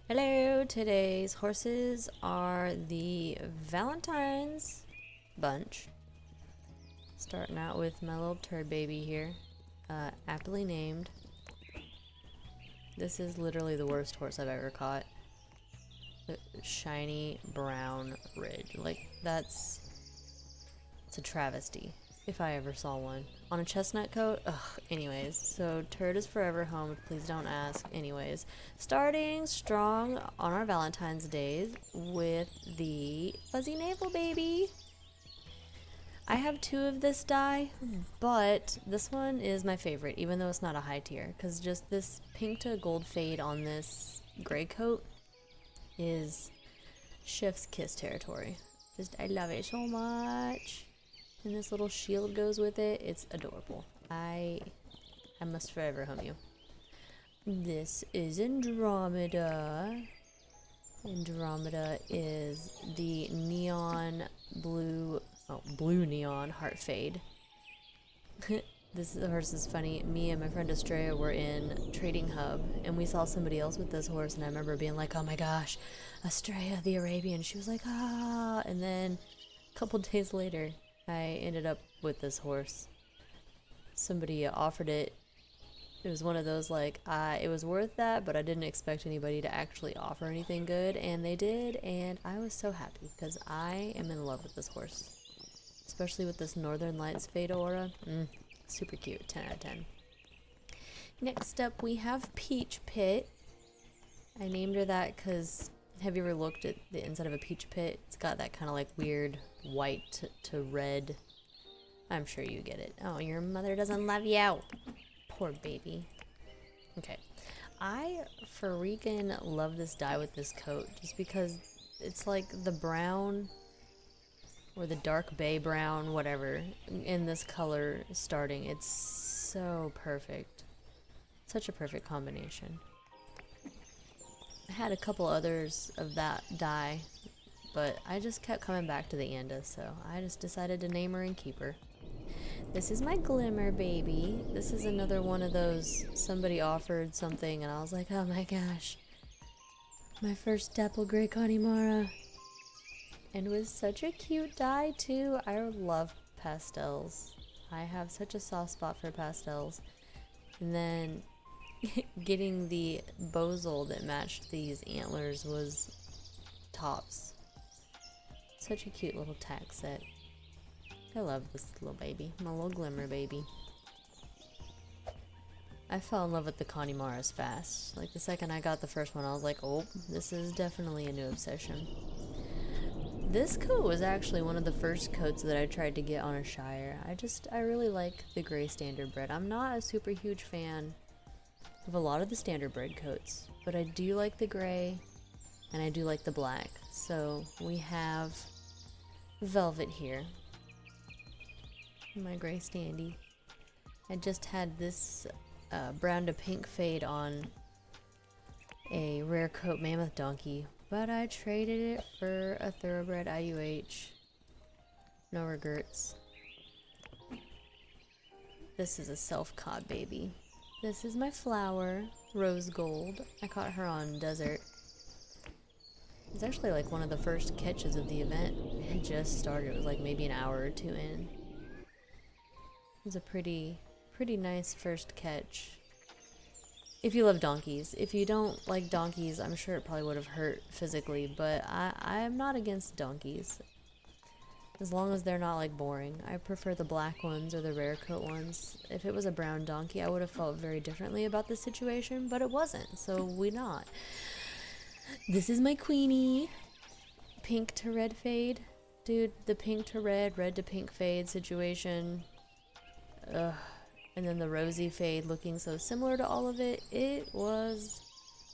Hello, today's horses are the Valentines bunch. Starting out with my little turd baby here, aptly named. This is literally the worst horse I've ever caught. The shiny brown ridge. Like, it's a travesty, if I ever saw one. On a chestnut coat? Ugh, anyways. So, turd is forever home, please don't ask. Anyways, starting strong on our Valentine's days with the fuzzy navel baby. I have two of this dye, but this one is my favorite, even though it's not a high tier, because just this pink to gold fade on this gray coat is chef's kiss territory. I love it so much. And this little shield goes with it. It's adorable. I must forever home you. This is Andromeda. Andromeda is the neon blue, blue neon heart fade. This horse is funny. Me and my friend Estrella were in Trading Hub, and we saw somebody else with this horse, and I remember being like, oh my gosh, Estrella the Arabian. She was like, ah. And then a couple days later, I ended up with this horse. Somebody offered it. It was one of those like, it was worth that, but I didn't expect anybody to actually offer anything good, and they did, and I was so happy because I am in love with this horse, especially with this Northern Lights fade aura. Super cute. 10 out of 10. Next up, we have Peach Pit. I named her that because have you ever looked at the inside of a peach pit? It's got that kind of like weird white to red. I'm sure you get it. Oh, your mother doesn't love you. Poor baby. Okay. I freaking love this dye with this coat just because it's like the brown or the dark bay brown, whatever, in this color starting. It's so perfect. Such a perfect combination. I had a couple others of that dye, but I just kept coming back to the Anda, so I just decided to name her and keep her. This is my Glimmer baby. This is another one of those, somebody offered something and I was like, oh my gosh. My first dapple gray Connemara. And it was such a cute dye too. I love pastels. I have such a soft spot for pastels. And then getting the bozal that matched these antlers was tops. Such a cute little tack set. I love this little baby, my little Glimmer baby. I fell in love with the Connemara's fast. Like the second I got the first one, I was like, oh, this is definitely a new obsession. This coat was actually one of the first coats that I tried to get on a Shire. I really like the gray standardbred. I'm not a super huge fan of a lot of the standardbred coats, but I do like the gray and I do like the black. So we have Velvet here. My gray standy. I just had this brown to pink fade on a rare coat mammoth donkey, but I traded it for a thoroughbred IUH. No regrets. This is a self-caught baby. This is my flower, Rose Gold. I caught her on Desert. It's actually like one of the first catches of the event. It had just started. It was like maybe an hour or two in. It was a pretty nice first catch. If you love donkeys. If you don't like donkeys, I'm sure it probably would have hurt physically, but I'm not against donkeys. As long as they're not like boring. I prefer the black ones or the rare coat ones. If it was a brown donkey, I would have felt very differently about the situation, but it wasn't, so we not. This is my Queenie. Pink to red fade. Dude, the pink to red to pink fade situation. Ugh. And then the rosy fade looking so similar to all of it. It was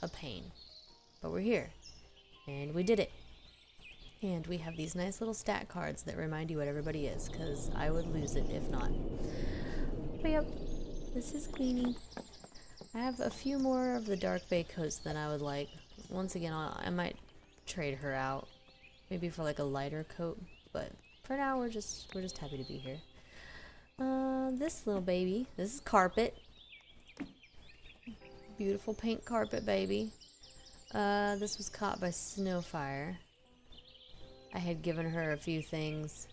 a pain. But we're here. And we did it. And we have these nice little stat cards that remind you what everybody is, because I would lose it if not. But yep, this is Queenie. I have a few more of the dark bay coats than I would like. Once again, I might trade her out. Maybe for like a lighter coat. But for now, we're just happy to be here. This little baby. This is Carpet. Beautiful pink carpet baby. This was caught by Snowfire. I had given her a few things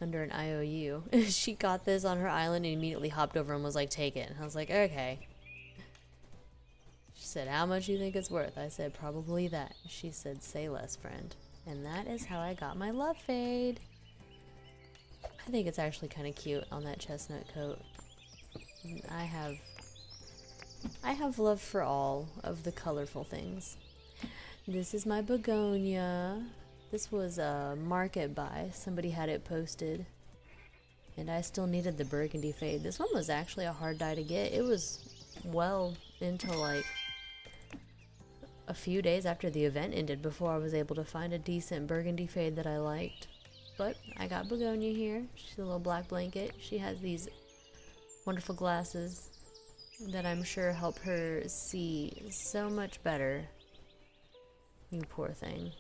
under an IOU. She got this on her island and immediately hopped over and was like, take it. And I was like, okay. She said, how much do you think it's worth? I said, probably that. She said, say less, friend. And that is how I got my love fade. I think it's actually kind of cute on that chestnut coat. I have love for all of the colorful things. This is my begonia. This was a market buy. Somebody had it posted. And I still needed the burgundy fade. This one was actually a hard dye to get. It was well into like a few days after the event ended before I was able to find a decent burgundy fade that I liked. But I got begonia here. She's a little black blanket. She has these wonderful glasses that I'm sure help her see so much better. You poor thing.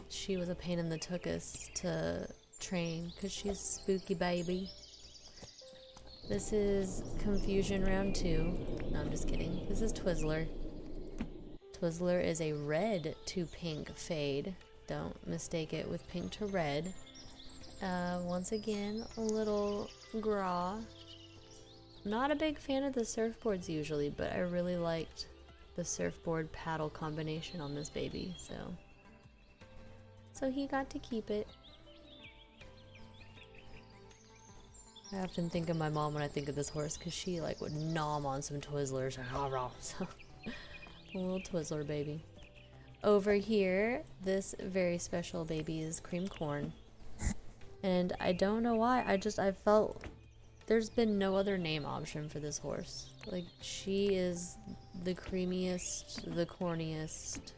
She was a pain in the tuchus to train because she's spooky baby. This is Confusion Round 2. No, I'm just kidding. This is Twizzler. Twizzler is a red to pink fade. Don't mistake it with pink to red. Once again, a little gras. Not a big fan of the surfboards usually, but I really liked the surfboard paddle combination on this baby, so he got to keep it. I often think of my mom when I think of this horse because she like would nom on some Twizzlers. So a little Twizzler baby. Over here, this very special baby is cream corn. And I don't know why, I felt there's been no other name option for this horse. Like, she is the creamiest, the corniest.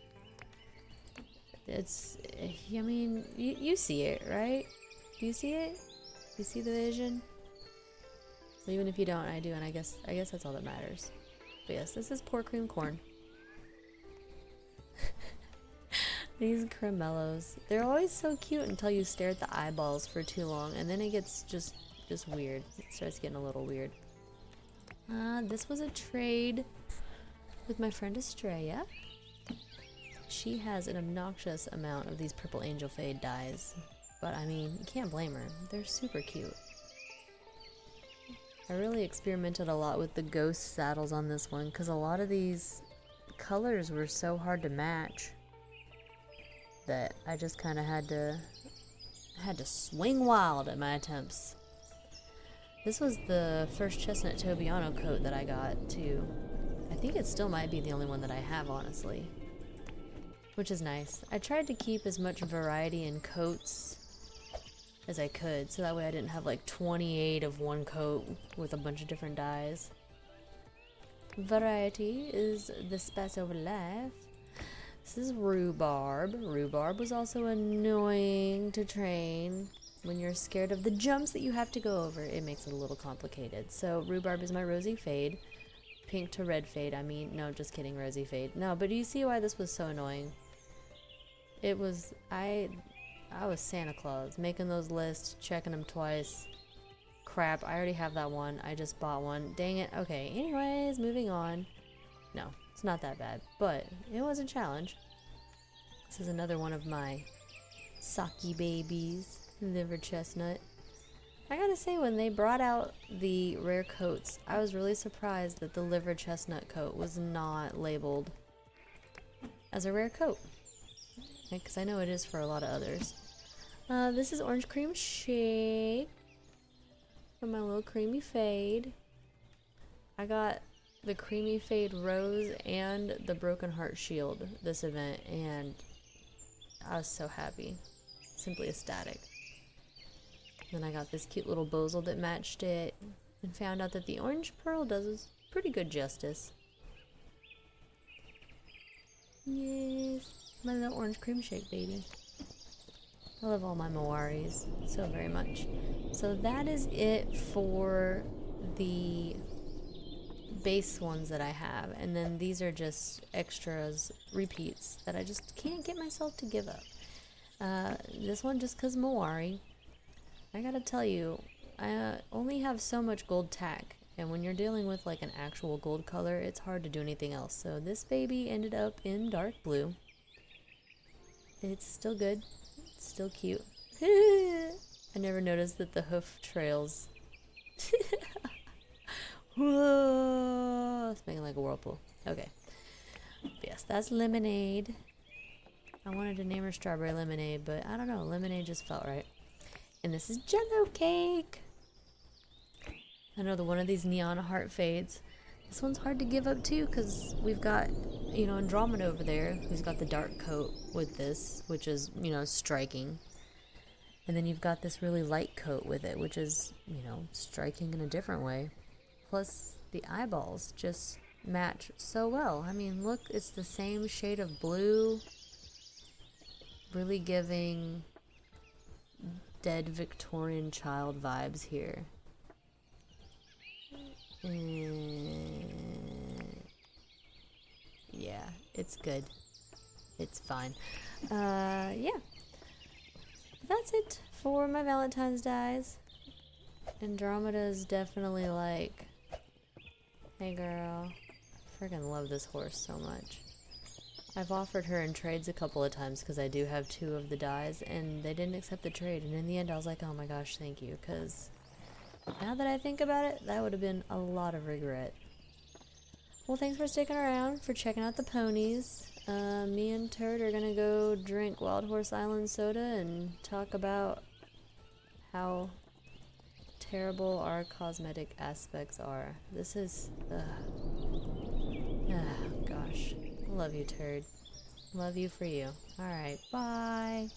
It's, I mean, you see it, right? Do you see it? You see the vision? Well, even if you don't, I do, and I guess that's all that matters. But yes, this is poor cream corn. These cremellos, they're always so cute until you stare at the eyeballs for too long, and then it gets just weird. It starts getting a little weird. This was a trade with my friend Estrella. She has an obnoxious amount of these purple angel fade dyes, but I mean, you can't blame her. They're super cute. I really experimented a lot with the ghost saddles on this one because a lot of these colors were so hard to match that I just kind of had to swing wild at my attempts. This was the first chestnut Tobiano coat that I got too. I think it still might be the only one that I have, honestly, which is nice. I tried to keep as much variety in coats as I could, so that way I didn't have like 28 of one coat with a bunch of different dyes. Variety is the spice of life. This is Rhubarb. Rhubarb was also annoying to train. When you're scared of the jumps that you have to go over, it makes it a little complicated. So Rhubarb is my rosy fade. Pink to red fade, I mean, no, just kidding, rosy fade. No, but do you see why this was so annoying? It was, I was Santa Claus, making those lists, checking them twice. Crap, I already have that one. I just bought one. Dang it. Okay, anyways, moving on. No, it's not that bad, but it was a challenge. This is another one of my Saki babies, liver chestnut. I gotta say, when they brought out the rare coats, I was really surprised that the liver chestnut coat was not labeled as a rare coat, because I know it is for a lot of others. This is Orange Cream Shake for my little creamy fade. I got the creamy fade rose and the broken heart shield this event, and I was so happy, simply ecstatic. Then I got this cute little bozel that matched it, and found out that the orange pearl does us pretty good justice. Yes, my little orange cream shake baby. I love all my Moaris so very much. So that is it for the base ones that I have, and then these are just extras, repeats that I just can't get myself to give up. This one just because Moari. I gotta tell you, I only have so much gold tack, And when you're dealing with like an actual gold color, it's hard to do anything else. So this baby ended up in dark blue. It's still good. It's still cute. I never noticed that the hoof trails. Whoa! It's making like a whirlpool. Okay. Yes, that's Lemonade. I wanted to name her Strawberry Lemonade, but I don't know. Lemonade just felt right. And this is Jello Cake. Another one of these neon heart fades. This one's hard to give up too, because we've got, you know, Andromeda over there, who's got the dark coat with this, which is, you know, striking. And then you've got this really light coat with it, which is, you know, striking in a different way. Plus, the eyeballs just match so well. I mean, look, it's the same shade of blue. Really giving dead Victorian child vibes here. Yeah, it's good. It's fine. Yeah. That's it for my Valentine's dies. Andromeda is definitely like, hey girl, I freaking love this horse so much. I've offered her in trades a couple of times because I do have 2 of the dies, and they didn't accept the trade. And in the end, I was like, oh my gosh, thank you, because now that I think about it, that would have been a lot of regret. Well, thanks for sticking around, for checking out the ponies. Me and Turd are gonna go drink Wild Horse Island soda and talk about how terrible our cosmetic aspects are. This is, gosh. I love you, Turd. Love you for you. Alright, bye.